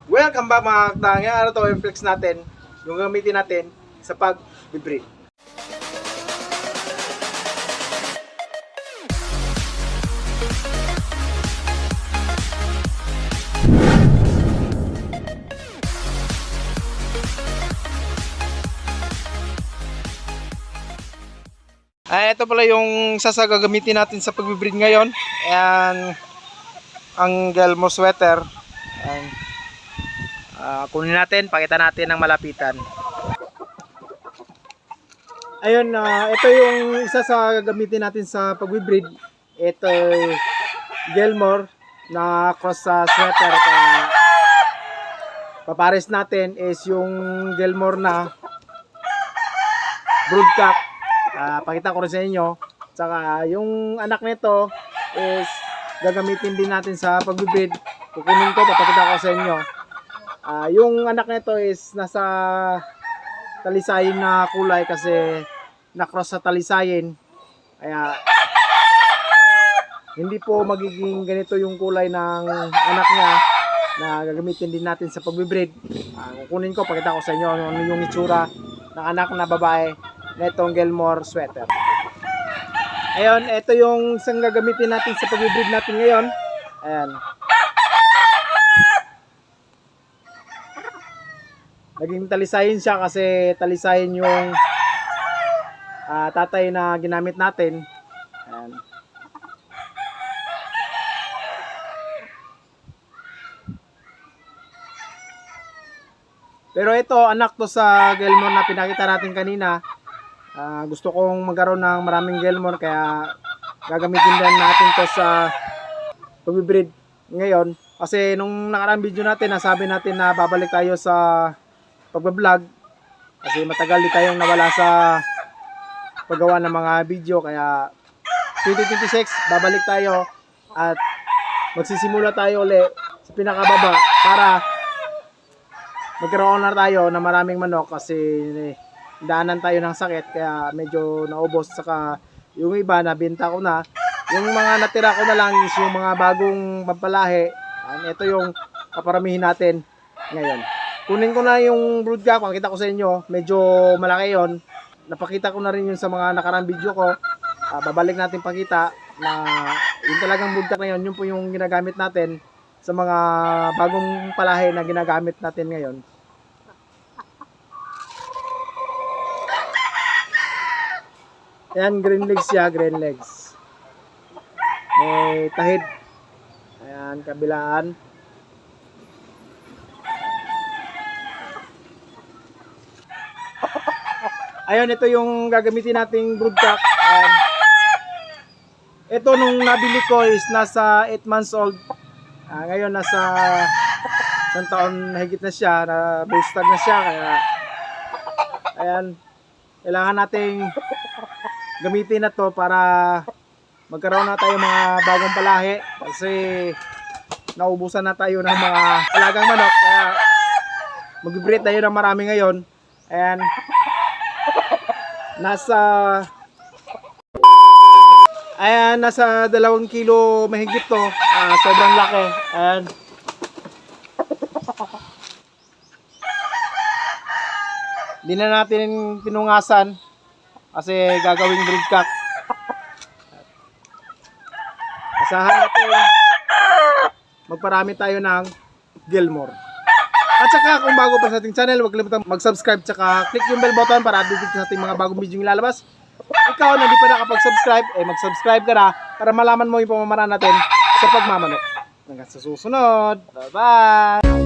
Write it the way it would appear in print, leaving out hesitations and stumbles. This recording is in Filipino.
Welcome back mga kakdang. Yan ano to, yung flex natin, yung gamitin natin sa pag-breed. Ito pala yung gagamitin natin sa pag-breed ngayon. Ayan, ang Gelmo sweater. Ayan. Kunin natin, pakita natin ng malapitan. Ayun, ito yung isa sa gagamitin natin sa pag-breed. Ito Gelmor na cross sa sweater. Kaya papares natin is yung Gelmor na broodcock. Pakita ko rin sa inyo. Saka yung anak nito is gagamitin din natin sa pag-breed. Kukunin ko, papakita ko sa inyo. Yung anak nito is nasa talisayin na kulay kasi na-cross sa talisayin. Kaya hindi po magiging ganito yung kulay ng anak niya na gagamitin din natin sa pag-breed. Kukunin ko, pakita ko sa inyo ano yung itsura ng anak na babae na itong Gelmor sweater. Ayun, ito yung isang gagamitin natin sa pag-breed natin ngayon. Ayan. Naging talisayin siya kasi talisayin yung tatay na ginamit natin. Ayan. Pero ito, anak to sa Gelmor na pinakita natin kanina. Gusto kong magkaroon ng maraming Gelmor kaya gagamitin din natin to sa pag-breed ngayon. Kasi nung nakaraang video natin, nasabi natin na babalik tayo sa pag-vlog kasi matagal din tayong nawala sa paggawa ng mga video. Kaya 2026 babalik tayo at magsisimula tayo ulit sa pinakababa para magkaroon na tayo ng maraming manok kasi daanan tayo ng sakit kaya medyo naubos. Saka yung iba nabenta ko na, yung mga natira ko na lang is yung mga bagong pampalahi. Ito yung paparamihin natin ngayon. Kunin ko na yung broodcock, pakita ko sa inyo, medyo malaki yon. Napakita ko na rin yun sa mga nakarang video ko. Babalik natin pakita na yung talagang broodcock na yun, yun po yung ginagamit natin sa mga bagong palahi na ginagamit natin ngayon. Ayan, green legs siya, green legs. May tahid. Ayan, kabilaan. Ayun, ito yung gagamitin nating broodcock. Ito nung nabili ko is nasa 8 months old. Ngayon nasa 1 taon higit na siya, na boostag na siya. Kaya ayan, kailangan nating gamitin na to para magkaroon na tayo mga bagong palahi kasi naubusan na tayo ng mga alagang manok. Kaya mag-breed tayo ng marami ngayon. Ayan, nasa 2 kilo mahigit to. Sobrang laki. Ayan. Hindi na natin pinungasan kasi gagawing broodcock. Asahan natin magparami tayo ng Gelmor. At saka kung bago pa sa ating channel, huwag kalimutan mag-subscribe tsaka click yung bell button para update sa ating mga bagong video ilalabas. Ikaw na hindi pa nakapag-subscribe, mag-subscribe ka na para malaman mo yung pamamaraan natin sa pagmamanok. Hanggang sa susunod. Bye-bye!